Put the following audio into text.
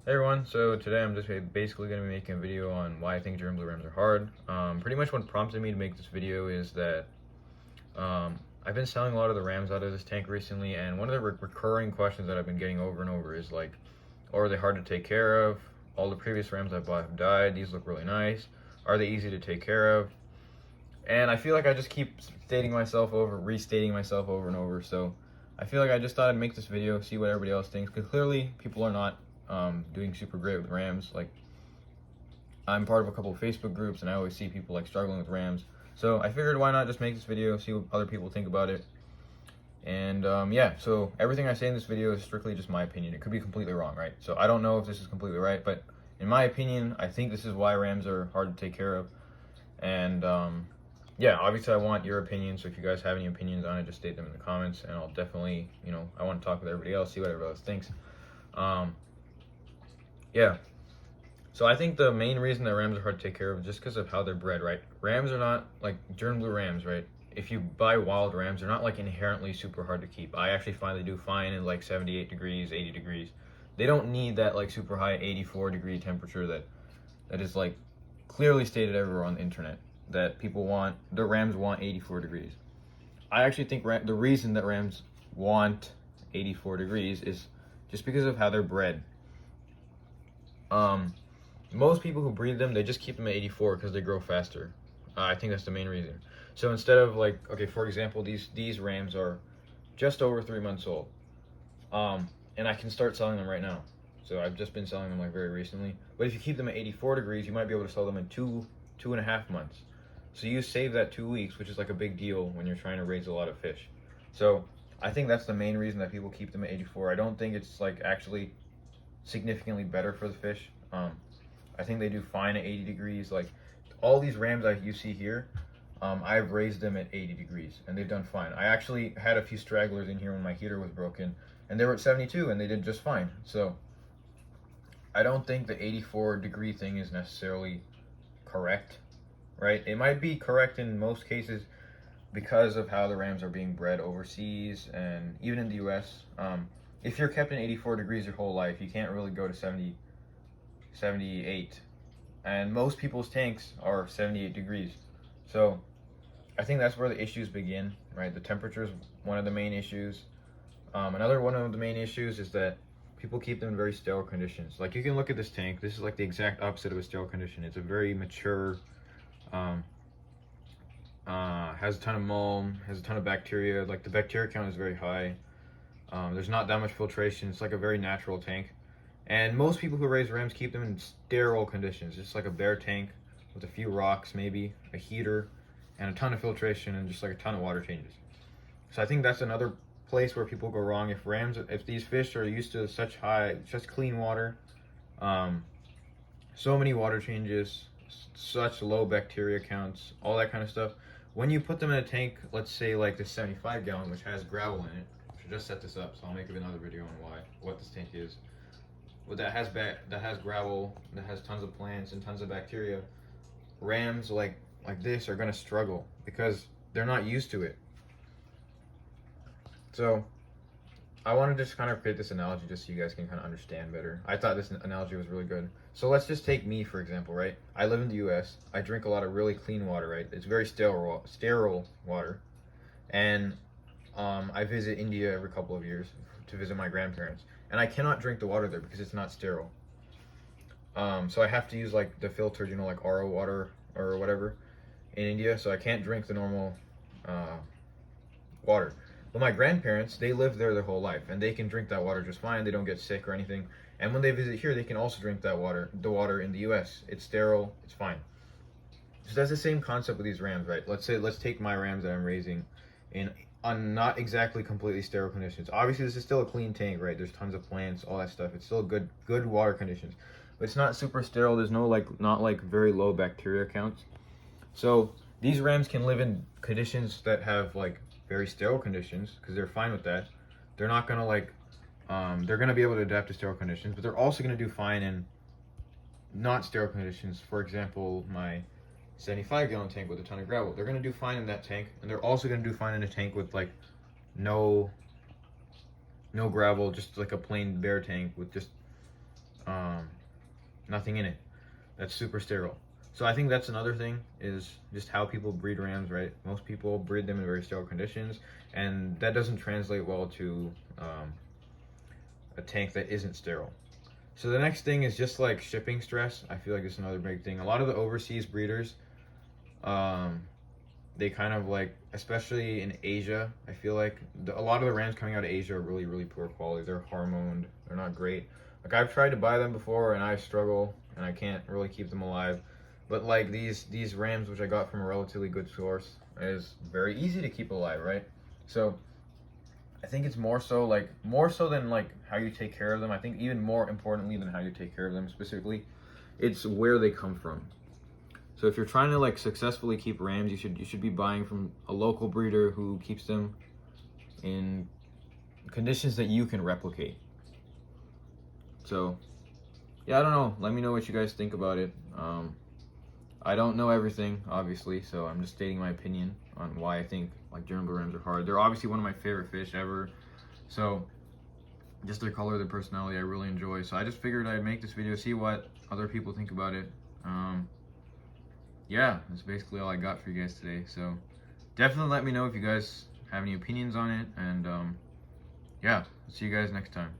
Hey everyone, so today I'm just basically going to be making a video on why I think German Blue Rams are hard. Pretty much what prompted me to make this video is that I've been selling a lot of the Rams out of this tank recently, and one of the recurring questions that I've been getting over and over is like, oh, are they hard to take care of? All the previous Rams I've bought have died, these look really nice. Are they easy to take care of? And I feel like I just keep restating myself over and over, so I feel like I just thought I'd make this video, see what everybody else thinks, because clearly people are not doing super great with Rams. Like, I'm part of a couple of Facebook groups, and I always see people like struggling with Rams. So I figured, why not just make this video, see what other people think about it. And yeah, so everything I say in this video is strictly just my opinion. It could be completely wrong, right? So I don't know if this is completely right, but in my opinion, I think this is why Rams are hard to take care of. And yeah, obviously I want your opinion, so if you guys have any opinions on it, just state them in the comments, and I'll definitely, I want to talk with everybody else, see what everybody else thinks. Yeah, so I think the main reason that Rams are hard to take care of is just because of how they're bred, right? Rams are not like German Blue Rams, right? If you buy wild Rams, they're not like inherently super hard to keep. I actually find they do fine in like 78 degrees, 80 degrees. They don't need that like super high 84-degree temperature that is like clearly stated everywhere on the internet that people want. The Rams want 84 degrees. I actually think the reason that Rams want 84 degrees is just because of how they're bred. Most people who breed them, they just keep them at 84 because they grow faster. I think that's the main reason. So instead of like, okay, for example, these Rams are just over 3 months old, and I can start selling them right now. So I've just been selling them like very recently. But if you keep them at 84 degrees, you might be able to sell them in 2.5 months. So you save that 2 weeks, which is like a big deal when you're trying to raise a lot of fish. So I think that's the main reason that people keep them at 84. I don't think it's like actually significantly better for the fish. I think they do fine at 80 degrees. Like all these Rams you see here, I've raised them at 80 degrees and they've done fine. I actually had a few stragglers in here when my heater was broken, and they were at 72 and they did just fine. So I don't think the 84-degree thing is necessarily correct, right? It might be correct in most cases because of how the Rams are being bred overseas and even in the US. If you're kept in 84 degrees your whole life, you can't really go to 70, 78. And most people's tanks are 78 degrees. So I think that's where the issues begin, right? The temperature is one of the main issues. Another one of the main issues is that people keep them in very sterile conditions. Like you can look at this tank. This is like the exact opposite of a sterile condition. It's a very mature, has a ton of mold, has a ton of bacteria. Like the bacteria count is very high. There's not that much filtration. It's like a very natural tank. And most people who raise Rams keep them in sterile conditions, just like a bare tank with a few rocks, maybe a heater, and a ton of filtration, and just like a ton of water changes. So I think that's another place where people go wrong. If these fish are used to such clean water, so many water changes, such low bacteria counts, all that kind of stuff. When you put them in a tank, let's say like the 75-gallon, which has gravel in it, I should just set this up, so I'll make another video on what this tank is. Well, that has gravel, that has tons of plants and tons of bacteria. Rams like this are gonna struggle because they're not used to it. So I wanted to just kind of create this analogy just so you guys can kind of understand better. I thought this analogy was really good. So let's just take me, for example, right? I live in the US. I drink a lot of really clean water, right? It's very sterile water. And I visit India every couple of years to visit my grandparents. And I cannot drink the water there because it's not sterile. So I have to use like the filtered, like RO water or whatever in India. So I can't drink the normal water. But my grandparents, they live there their whole life, and they can drink that water just fine. They don't get sick or anything. And when they visit here, they can also drink that water, the water in the US. It's sterile, it's fine. So that's the same concept with these Rams, right? Let's take my Rams that I'm raising on not exactly completely sterile conditions. Obviously, this is still a clean tank, right? There's tons of plants, all that stuff. It's still good water conditions, but it's not super sterile. There's not like very low bacteria counts. So these Rams can live in conditions that have like very sterile conditions because they're fine with that. They're not gonna they're gonna be able to adapt to sterile conditions, but they're also gonna do fine in not sterile conditions. For example, my 75-gallon tank with a ton of gravel. They're gonna do fine in that tank, and they're also gonna do fine in a tank with like no gravel, just like a plain bare tank with just nothing in it. That's super sterile. So I think that's another thing, is just how people breed rams, right? Most people breed them in very sterile conditions, and that doesn't translate well to a tank that isn't sterile. So the next thing is just like shipping stress. I feel like it's another big thing. A lot of the overseas breeders, they kind of like, especially in Asia, I feel like a lot of the rams coming out of Asia are really, really poor quality. They're hormoned. They're not great. Like, I've tried to buy them before, and I struggle, and I can't really keep them alive. But like these rams, which I got from a relatively good source, is very easy to keep alive, right? So I think it's more so than like how you take care of them. I think even more importantly than how you take care of them specifically, it's where they come from. So if you're trying to like successfully keep rams, you should be buying from a local breeder who keeps them in conditions that you can replicate. So yeah, I don't know. Let me know what you guys think about it. I don't know everything, obviously, so I'm just stating my opinion on why I think like German blue rams are hard. They're obviously one of my favorite fish ever. So just their color, their personality, I really enjoy. So I just figured I'd make this video, see what other people think about it. Yeah, that's basically all I got for you guys today. So definitely let me know if you guys have any opinions on it, and yeah, see you guys next time.